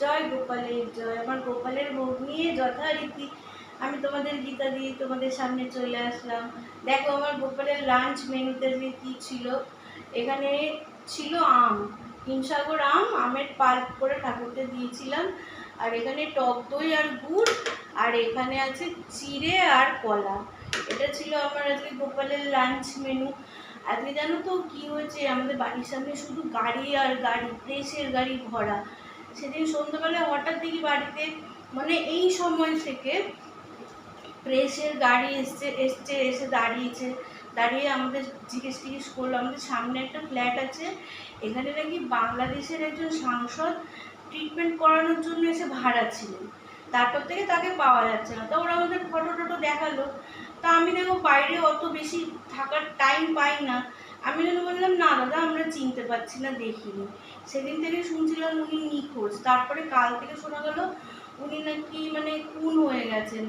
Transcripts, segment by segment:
জয় গোপালের জয়। আমার গোপালের ভোগ নিয়ে যথারীতি আমি তোমাদের গীতা দিয়ে তোমাদের সামনে চলে আসলাম। দেখো আমার গোপালের লাঞ্চ মেনুতে যে কী ছিল, এখানে ছিল আম, হিমসাগর আম, আমের পাল্প করে ঠাকুরকে দিয়েছিলাম। আর এখানে টক দই আর গুড়, আর এখানে আছে চিড়ে আর কলা। এটা ছিল আমার আজকে গোপালের লাঞ্চ মেনু। আজকে জানো তো কি হয়েছে, আমাদের বাড়ির সামনে শুধু গাড়ি আর গাড়ি, প্রেসের গাড়ি ভরা। সেদিন সন্ধ্যাবেলায় হঠাৎ দেখি বাড়িতে, মানে এই সময় থেকে প্রেসের গাড়ি এসে দাঁড়িয়ে আমাদের জিজ্ঞেস করলো। আমাদের সামনে একটা ফ্ল্যাট আছে, এখানে নাকি বাংলাদেশের একজন সাংসদ ট্রিটমেন্ট করানোর জন্য এসে ভাড়া ছিলেন, তারপর থেকে তাকে পাওয়া যাচ্ছে না। তো ওরা আমাদের ফটো টটো দেখালো। তা আমি দেখো বাইরে অত বেশি থাকার টাইম পাই না, আমি যেন বললাম না দাদা আমরা চিনতে পারছি না, দেখিনি। সেদিন থেকে শুনছিলাম উনি নিখোঁজ, তারপরে কাল থেকে শোনা গেল উনি নাকি মানে খুন হয়ে গেছেন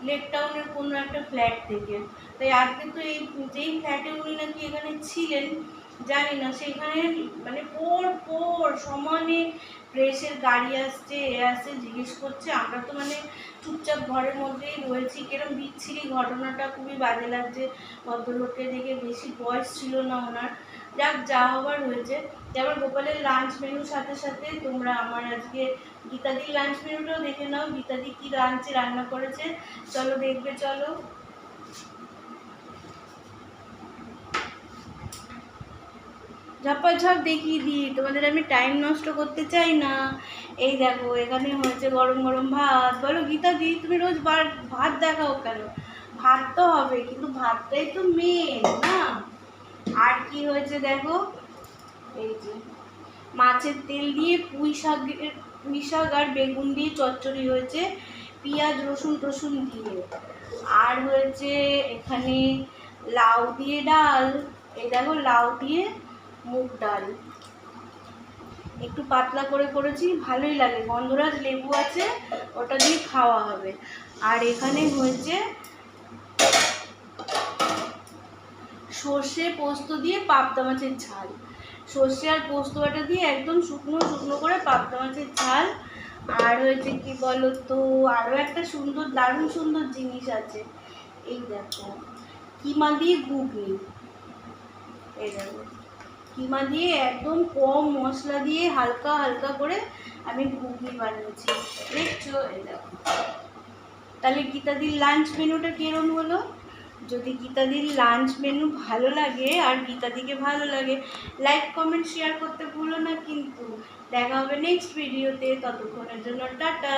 লেক টাউনের কোনো একটা ফ্ল্যাট থেকে। তাই আজকে তো এই যেই ফ্ল্যাটে উনি নাকি এখানে ছিলেন জানি না, সেখানে মানে পর সমানে প্রেসের গাড়ি আসছে জিজ্ঞেস করছে। আমরা তো মানে চুপচাপ ঘরের মধ্যেই রয়েছি। কিরম বিচ্ছিরি ঘটনাটা, খুবই বাজে লাগছে। ভদ্রলোককে দেখে, বেশি বয়স ছিল না ওনার। যাক, যা হবার হয়েছে। যেমন গোপালের লাঞ্চ মেনুর সাথে সাথে তোমরা আমার আজকে গীতাদির লাঞ্চ মেনুটাও দেখে নাও। গীতাদি কি লাঞ্চে রান্না করেছে চলো দেখবে, চলো। ঝপাঝপ দেখিয়ে দিই, তোমাদের আমি টাইম নষ্ট করতে চাই না। এই দেখো এখানে হয়েছে গরম গরম ভাত। বলো গীতাদি তুমি রোজ ভাত দেখাও কেন? ভাত তো হবে, কিন্তু ভাতটাই তো মেন না। আর কি হয়েছে দেখো, এই যে মাছের তেল দিয়ে পুঁই শাক আর বেগুন দিয়ে চচ্চড়ি হয়েছে, পেঁয়াজ রসুন টসুন দিয়ে। আর হয়েছে এখানে লাউ দিয়ে ডাল। এই দেখো লাউ দিয়ে মুগ ডাল, একটু পাতলা করে করেছি, ভালোই লাগে। গন্ধরাজ লেবু আছে, ওটা দিয়ে খাওয়া হবে। আর এখানে হয়েছে সর্ষে পোস্ত দিয়ে পাবদা মাছের ঝাল। সর্ষে আর পোস্ত বাটা দিয়ে একদম শুকনো শুকনো করে পাবদা মাছের ঝাল। আর হয়েছে কি বলো তো, আরও একটা সুন্দর, দারুণ সুন্দর জিনিস আছে। এই দেখো কিমা দিয়ে ঘুগনি। এই দেখো কিমা দিয়ে একদম কম মশলা দিয়ে হালকা হালকা করে আমি ঘুগনি বানিয়েছি, দেখছো? এই দেখো। তাহলে গীতাদির লাঞ্চ মেনুটা কিরম হলো? যদি গীতাদির লাঞ্চ মেনু ভালো লাগে আর গীতাদিকে ভালো লাগে, লাইক কমেন্ট শেয়ার করতে ভুলো না কিন্তু। দেখা হবে নেক্সট ভিডিওতে, ততক্ষণের জন্য টাটা।